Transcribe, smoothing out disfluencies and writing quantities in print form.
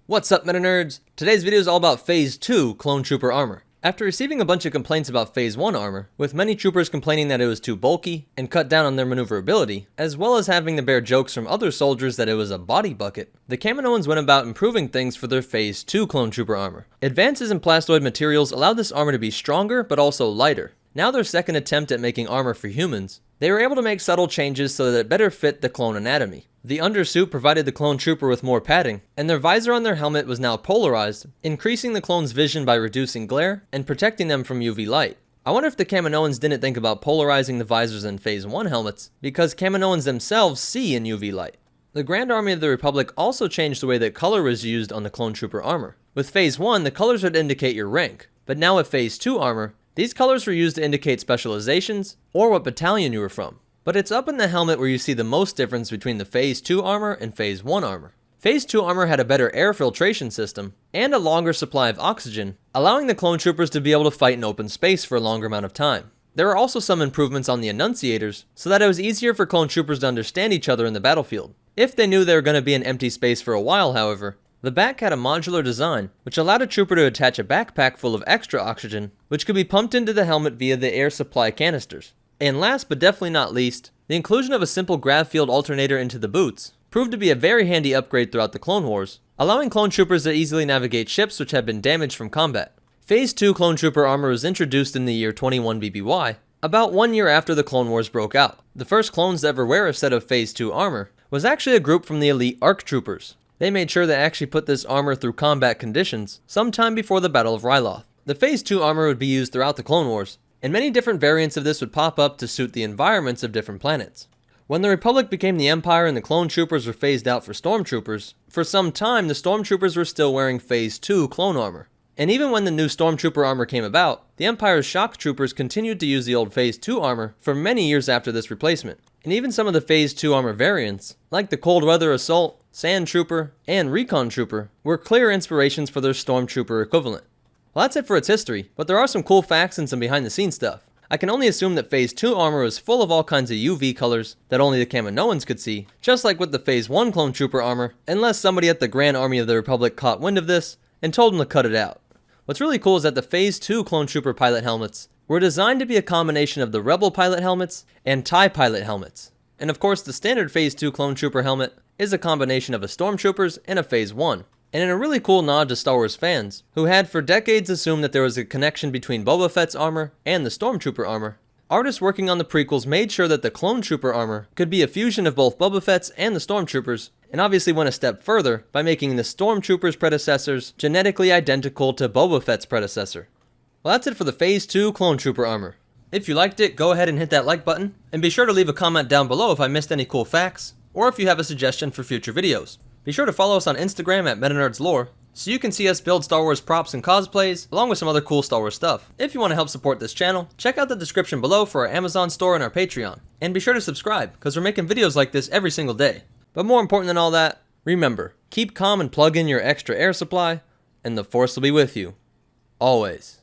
What's up, MetaNerds? Today's video is all about Phase 2 Clone Trooper armor. After receiving a bunch of complaints about Phase 1 armor, with many troopers complaining that it was too bulky and cut down on their maneuverability, as well as having to bear jokes from other soldiers that it was a body bucket, the Kaminoans went about improving things for their Phase 2 Clone Trooper armor. Advances in plastoid materials allowed this armor to be stronger but also lighter. Now their second attempt at making armor for humans, they were able to make subtle changes so that it better fit the clone anatomy. The undersuit provided the clone trooper with more padding, and their visor on their helmet was now polarized, increasing the clone's vision by reducing glare and protecting them from UV light. I wonder if the Kaminoans didn't think about polarizing the visors in Phase 1 helmets, because Kaminoans themselves see in UV light. The Grand Army of the Republic also changed the way that color was used on the clone trooper armor. With Phase 1, the colors would indicate your rank, but now with Phase 2 armor, these colors were used to indicate specializations or what battalion you were from. But it's up in the helmet where you see the most difference between the Phase 2 armor and Phase 1 armor. Phase 2 armor had a better air filtration system and a longer supply of oxygen, allowing the clone troopers to be able to fight in open space for a longer amount of time. There were also some improvements on the enunciators so that it was easier for clone troopers to understand each other in the battlefield. If they knew they were going to be in empty space for a while, however, the back had a modular design, which allowed a trooper to attach a backpack full of extra oxygen, which could be pumped into the helmet via the air supply canisters. And last but definitely not least, the inclusion of a simple grav field alternator into the boots proved to be a very handy upgrade throughout the Clone Wars, allowing clone troopers to easily navigate ships which had been damaged from combat. Phase 2 Clone Trooper armor was introduced in the year 21 BBY, about 1 year after the Clone Wars broke out. The first clones to ever wear a set of Phase 2 armor was actually a group from the elite ARC troopers. They made sure they actually put this armor through combat conditions sometime before the Battle of Ryloth. The Phase 2 armor would be used throughout the Clone Wars, and many different variants of this would pop up to suit the environments of different planets. When the Republic became the Empire and the clone troopers were phased out for Stormtroopers, for some time the Stormtroopers were still wearing Phase 2 clone armor. And even when the new Stormtrooper armor came about, the Empire's shock troopers continued to use the old Phase 2 armor for many years after this replacement. And even some of the Phase 2 armor variants, like the Cold Weather Assault, Sand Trooper, and Recon Trooper, were clear inspirations for their Stormtrooper equivalent. Well, that's it for its history, but there are some cool facts and some behind the scenes stuff. I can only assume that Phase 2 armor was full of all kinds of UV colors that only the Kaminoans could see, just like with the Phase 1 Clone Trooper armor, unless somebody at the Grand Army of the Republic caught wind of this and told them to cut it out. What's really cool is that the Phase 2 Clone Trooper pilot helmets were designed to be a combination of the Rebel pilot helmets and TIE pilot helmets. And of course, the standard Phase 2 Clone Trooper helmet is a combination of a Stormtrooper's and a Phase 1. And in a really cool nod to Star Wars fans, who had for decades assumed that there was a connection between Boba Fett's armor and the Stormtrooper armor, artists working on the prequels made sure that the Clone Trooper armor could be a fusion of both Boba Fett's and the Stormtroopers, and obviously went a step further by making the Stormtrooper's predecessors genetically identical to Boba Fett's predecessor. Well, that's it for the Phase 2 Clone Trooper armor. If you liked it, go ahead and hit that like button, and be sure to leave a comment down below if I missed any cool facts, or if you have a suggestion for future videos. Be sure to follow us on Instagram at MetaNerdz Lore, so you can see us build Star Wars props and cosplays, along with some other cool Star Wars stuff. If you want to help support this channel, check out the description below for our Amazon store and our Patreon. And be sure to subscribe, because we're making videos like this every single day. But more important than all that, remember, keep calm and plug in your extra air supply, and the Force will be with you. Always.